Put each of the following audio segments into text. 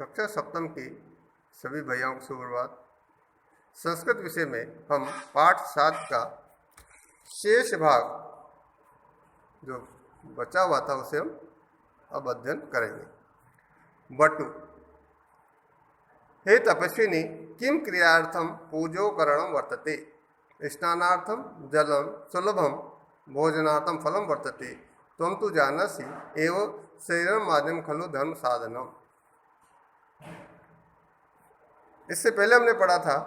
कक्षा सप्तम की सभी भैयाओं को सुप्रभात। संस्कृत विषय में हम पाठ 7 का शेष भाग जो बचा हुआ था उसे हम अब अध्ययन करेंगे। बटु हे तपस्विनी किम क्रियार्थम पूजोकरणम वर्तते, स्नानार्थम जलम सुलभम भोजनार्थम फलम वर्तते, त्वं तु जानसि एव शरीरम माध्यम खलु धर्म साधनम। इससे पहले हमने पढ़ा था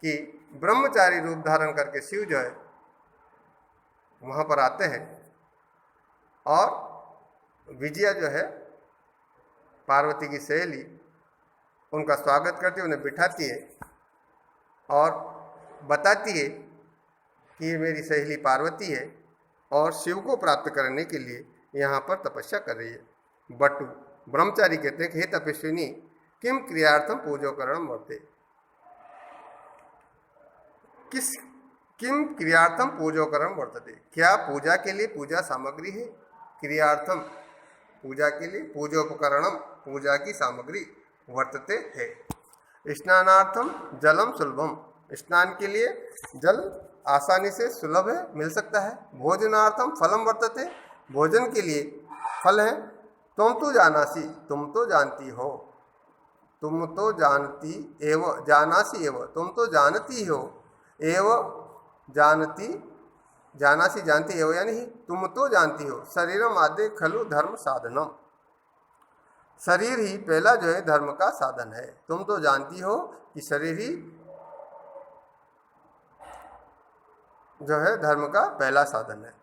कि ब्रह्मचारी रूप धारण करके शिव जो है वहाँ पर आते हैं और विजया जो है पार्वती की सहेली उनका स्वागत करती है, उन्हें बिठाती है और बताती है कि ये मेरी सहेली पार्वती है और शिव को प्राप्त करने के लिए यहाँ पर तपस्या कर रही है। बटु ब्रह्मचारी कहते हैं कि हे तपस्विनी किम क्रियार्थम पूजोकरणम वर्ते, किम क्रियार्थम पूजोकरणम वर्तते, क्या पूजा के लिए पूजा सामग्री है। क्रियार्थम पूजा के लिए, पूजोपकरणम पूजा की सामग्री वर्तते है। स्नानार्थम जलम सुलभम, स्नान के लिए जल आसानी से सुलभ है, मिल सकता है। भोजनार्थम फलम वर्तते, भोजन के लिए फल है। तुम तो जानासी, तुम तो जानती हो, तुम तो जानती एव जानासी एव, तुम तो जानती हो, एव जानती जानासी जानती एव यानी तुम तो जानती हो। शरीरम आदि खलु धर्म साधनम, शरीर ही पहला जो है धर्म का साधन है। तुम तो जानती हो कि शरीर ही जो है धर्म का पहला साधन है।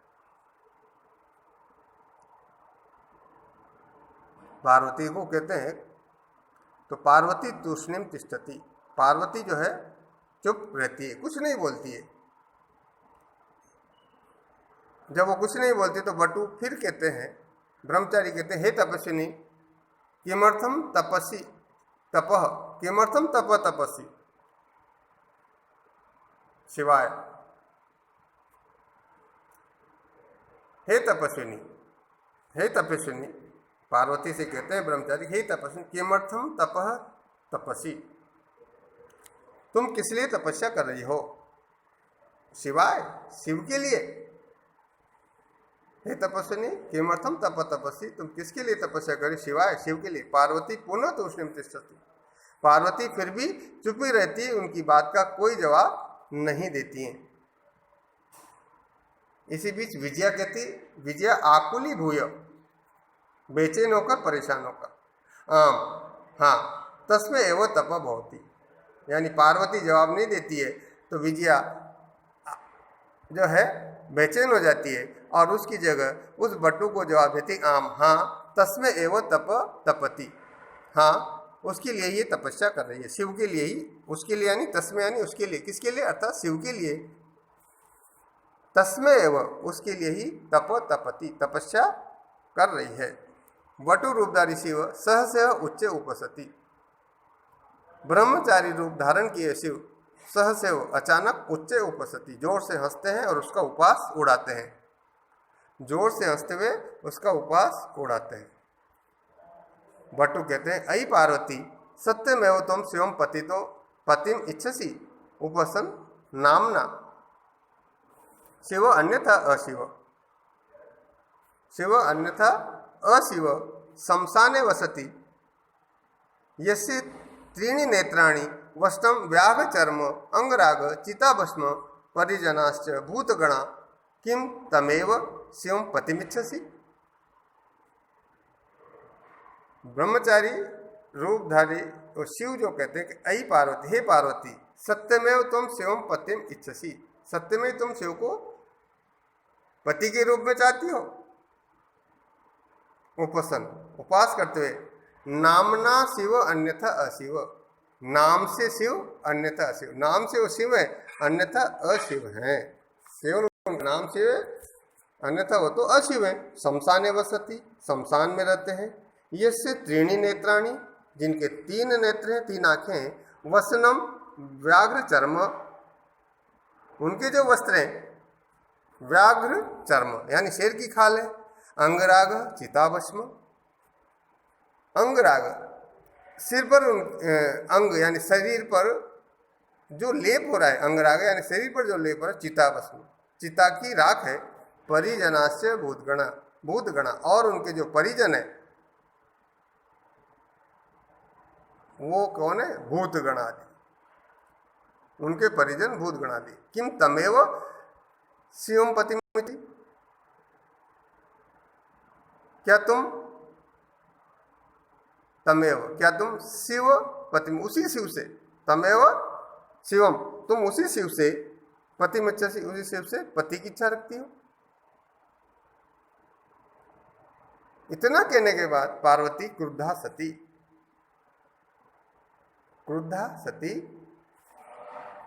पार्वती को कहते हैं तो पार्वती तूष्णिम तिष्ठति, पार्वती जो है चुप रहती है, कुछ नहीं बोलती है। जब वो कुछ नहीं बोलती तो बटु फिर कहते हैं, ब्रह्मचारी कहते हैं हे तपस्विनी किमर्थम तपसी तपह, किमर्थम तप तपसी शिवाय। हे तपस्विनी, हे तपस्विनी पार्वती से कहते हैं ब्रह्मचारी हे तपस्विनी किमर्थम तपह तपसी, तुम किस लिए तपस्या कर रही हो। शिवाय, शिव के लिए। हे तपस्विनी किमर्थम तप तपसी, तुम किसके लिए तपस्या करी। शिवाय, शिव के लिए। पार्वती पुनः तूष्णिम तिष्ठति, पार्वती फिर भी चुप ही रहती है, उनकी बात का कोई जवाब नहीं देती हैं। इसी बीच विजया कहती, विजया आकुली भूय, बेचैन होकर परेशान होकर आम हाँ तस्में एवं तप भवती, यानी पार्वती जवाब नहीं देती है तो विजया जो है बेचैन हो जाती है और उसकी जगह उस बटु को जवाब देती आम हाँ तस्में एवं तप तपति, हाँ उसके लिए ये तपस्या कर रही है, शिव के लिए ही। उसके लिए यानी तस्में यानी उसके लिए, किसके लिए, अर्थात शिव के लिए। तस्में एवं उसके लिए ही तप तपति, तपस्या कर रही है। बटु रूपधारी शिव सहस्य उच्चे उपसति, ब्रह्मचारी रूप धारण किए शिव सहस्य अचानक उच्चे उपसति, जोर से हंसते हैं और उसका उपहास उड़ाते हैं, जोर से हंसते हुए उसका उपहास उड़ाते हैं। बटु कहते हैं अयि पार्वती सत्यमेव तुम शिवम पतितो पतिम इच्छसि उपसन नामना, शिव अन्यथा अशिव, शिव अन्यथा अशिव शमशाने वसति, यस्य त्रीणि नेत्राणि वस्त्रम व्याघ चर्म अंगराग चिताभस्म परिजनाश्च भूतगणा किम तमेव शिवम पतिमिच्छसि। ब्रह्मचारी रूपधारी और शिव जो कहते हैं कि अयि पार्वती, हे पार्वती सत्यमेव तुम शिवम पतिम इच्छसि, सत्य में तुम शिव को पति के रूप में चाहती हो। उपसन उपास करते हुए नामना शिव अन्यथा अशिव, नाम से शिव अन्यथा अशिव, नाम से वो शिव है अन्यथा अशिव है। केवल नाम शिव है अन्यथा वो तो अशिव है। शमशाने वसति, शमशान में रहते हैं। यस्य त्रीणि नेत्राणि, जिनके 3 नेत्र हैं, 3 आंखें हैं। वसनम व्याघ्र चर्म, उनके जो वस्त्र हैं व्याघ्र चर्म यानी शेर की खाल है। अंगराग चिताभस्म, अंगराग सिर पर अंग यानी शरीर पर जो लेप हो रहा है, अंगराग यानी शरीर पर जो लेप हो रहा है, चिता भस्म, चिता की राख है। परिजनास्य भूतगणा, भूतगणा और उनके जो परिजन है वो कौन है? भूतगणादि, उनके परिजन भूतगणादि। किम तमेव शिवम पतिमिति, क्या तुम तमेव, क्या तुम शिव पति, उसी शिव से, तमेव शिवम, तुम उसी शिव से, पतिमिच्छसि, उसी शिव से पति की इच्छा रखती हो। इतना कहने के बाद पार्वती क्रुद्धा सती, क्रुद्धा सती,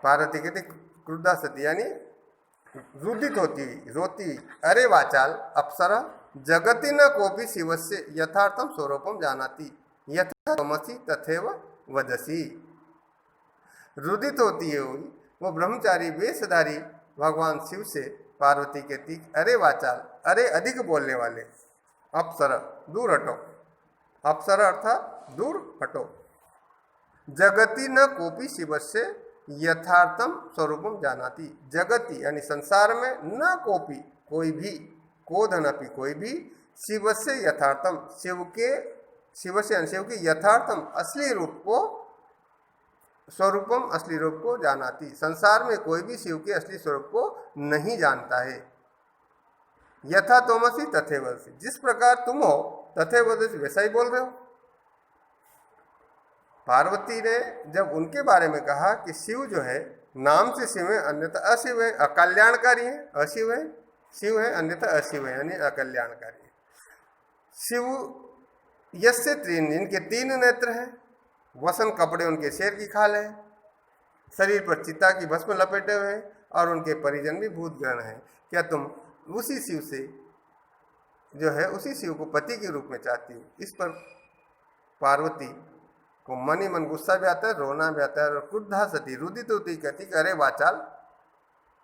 पार्वती कहती क्रुद्धा सती यानी रुदित होती, रोती, अरे वाचाल अप्सरा जगति न कोपि शिवस्य यथार्थम स्वरूपम जानाति यथा तमसि तथैव वदसि। रुदित होती है वो ब्रह्मचारी वेशधारी भगवान शिव से पार्वती कहती, अरे वाचाल, अरे अधिक बोलने वाले, अप्सरा दूर हटो, अप्सरा अर्थात दूर हटो, जगति न कोपि शिवस्य यथार्थम स्वरूपम जानाति, जगति यानी संसार में न कोपि कोई भी, कोधनपि कोई भी, शिव से यथार्थम शिव के, शिव से शिव के यथार्थम असली रूप को, स्वरूपम असली रूप को जानाति, संसार में कोई भी शिव के असली स्वरूप को नहीं जानता है। यथा तोमसी तथैवसी, जिस प्रकार तुम हो तथैवसी वैसा ही बोल रहे हो। पार्वती ने जब उनके बारे में कहा कि शिव जो है नाम से शिव है अन्यथा अशिव है, अकल्याणकारी है, अशिव है, शिव है अन्यथा अशिव है यानी अकल्याणकारी है। शिव यस्य त्रीन, इनके तीन नेत्र हैं, वसन कपड़े उनके शेर की खाल है, शरीर पर चिता की भस्म लपेटे हुए हैं और उनके परिजन भी भूतगण हैं। क्या तुम उसी शिव से जो है उसी शिव को पति के रूप में चाहती हो? इस पर पार्वती को मन ही मन गुस्सा भी आता है, रोना भी आता है और क्रुद्धा सती रुदित होती कहती कि अरे वाचाल,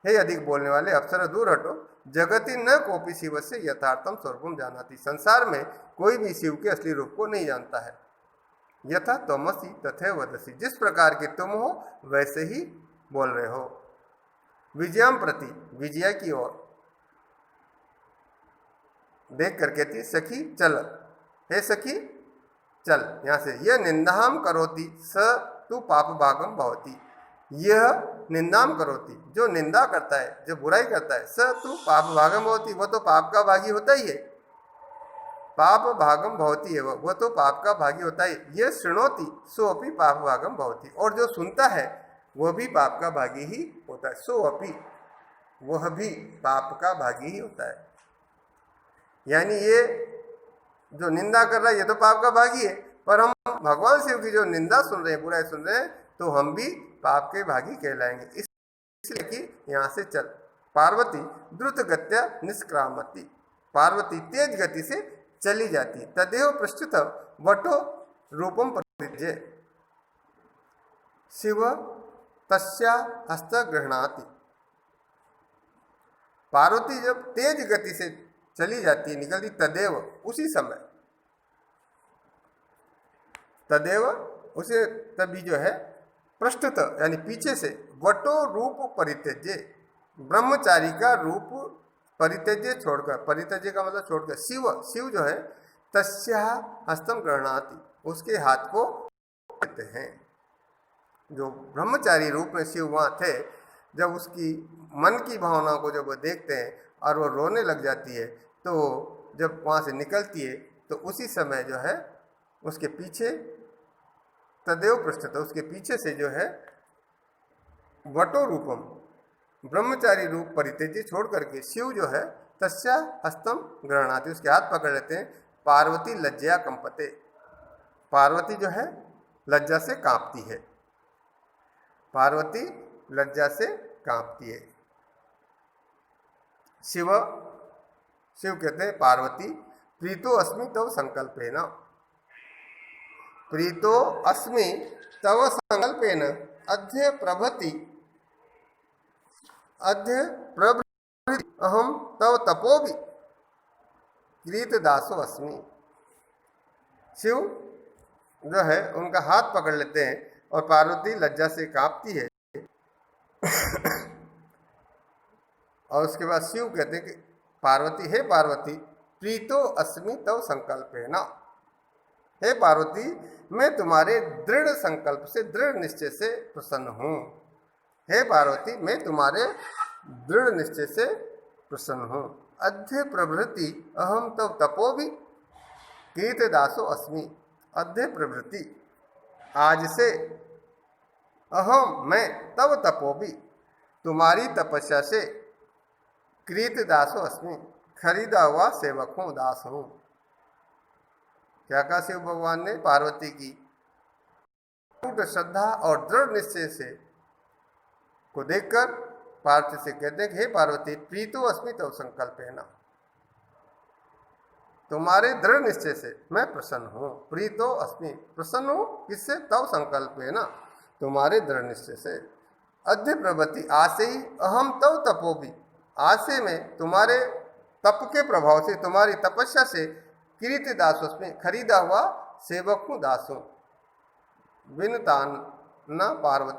हे अधिक बोलने वाले अप्सरा दूर हटो, जगति न कोपि शिव से यथार्थम स्वरूपम जानाति, संसार में कोई भी शिव के असली रूप को नहीं जानता है। यथा तमसी तथैव वदसि, जिस प्रकार के तुम हो वैसे ही बोल रहे हो। विजयम प्रति, विजया की ओर देख कर कहती सखी चल, हे सखी चल यहाँ से, यह निंदाम करोति स तू पाप भागम भवति, यह निंदाम करोति जो निंदा करता है, जो बुराई करता है, स तू पाप भागम भवति वो तो पाप का भागी होता ही है, पाप भागम भवति है वो तो पाप का भागी होता है। यह शृणोति सो अपि पाप भागम भवति, और जो सुनता है वह भी पाप का भागी ही होता है, सो अपि वह भी पाप का भागी ही होता है। यानी ये जो निंदा कर रहा है ये तो पाप का भागी है, पर हम भगवान शिव की जो निंदा सुन रहे हैं, बुराई सुन रहे हैं, तो हम भी पाप के भागी कहलाएंगे। इसलिए कि यहाँ से चल। पार्वती द्रुत गत्या निष्क्रामती, पार्वती तेज गति से चली जाती। तदेव पृष्ठत वटो रूपम परित्यज्य शिव तस्या हस्त गृह्णाति, पार्वती जब तेज गति से चली जाती है, निकलती, तदेव उसी समय, तदेव उसे तभी जो है पृष्ठत यानी पीछे से, वटो रूप परित्यज्य ब्रह्मचारी का रूप परित्यज्य छोड़कर, परित्यज्य का मतलब छोड़कर, शिव शिव जो है तस्या हस्तम गृह्णाति उसके हाथ को लेते हैं। जो ब्रह्मचारी रूप में शिव वहाँ थे, जब उसकी मन की भावनाओं को जब वो देखते हैं और वो रोने लग जाती है, तो जब वहाँ से निकलती है तो उसी समय जो है उसके पीछे तदेव पृष्ठत, उसके पीछे से जो है वटो रूपम ब्रह्मचारी रूप परित्यज्य छोड़ करके शिव जो है तस्या हस्तम गृह्णाति उसके हाथ पकड़ लेते हैं। पार्वती लज्जया कंपते, पार्वती जो है लज्जा से कांपती है, पार्वती लज्जा से कांपती है। शिव शिव कहते हैं पार्वती प्रीतो अस्मि तव संकल्पेन, प्रीतो अस्मि तव संकल्पेन अद्य प्रभृति अहम तव तपोभि क्रीत दासो अस्मि। शिव जो है उनका हाथ पकड़ लेते हैं और पार्वती लज्जा से कांपती है। और उसके बाद शिव कहते हैं कि पार्वती, हे पार्वती, प्रीतो अस्मि तव संकल्पेन। हे पार्वती, मैं तुम्हारे दृढ़ संकल्प से, दृढ़ निश्चय से प्रसन्न हूँ। हे पार्वती, मैं तुम्हारे दृढ़ निश्चय से प्रसन्न हूँ। अद्य प्रभृति अहम तव तपोभि कीर्तिदासो अस्मि। अद्य प्रभृति, आज से, अहम, मैं, तव तपोभि, तुम्हारी तपस्या से, कीर्तिदासो अस्मि, खरीदा हुआ सेवक हूँ, दास हूँ। क्या कहा शिव भगवान ने पार्वती की श्रद्धा और दृढ़ निश्चय से को देखकर पार्वती से कहते हैं कि हे पार्वती, प्रीतो अस्मि तव संकल्पेन। तुम्हारे दृढ़ निश्चय से मैं प्रसन्न हूँ। प्रीतो अस्मि, प्रसन्न हूँ किससे? तव संकल्पेन, तुम्हारे दृढ़ निश्चय से। अद्य प्रभृति, आज से ही, अहम तव तपोभि, आज से मैं तुम्हारे तप के प्रभाव से, तुम्हारी तपस्या से, कीर्तिदासोस्मि, खरीदा हुआ सेवक हूँ, दास हूँ। विनतान न पार्वती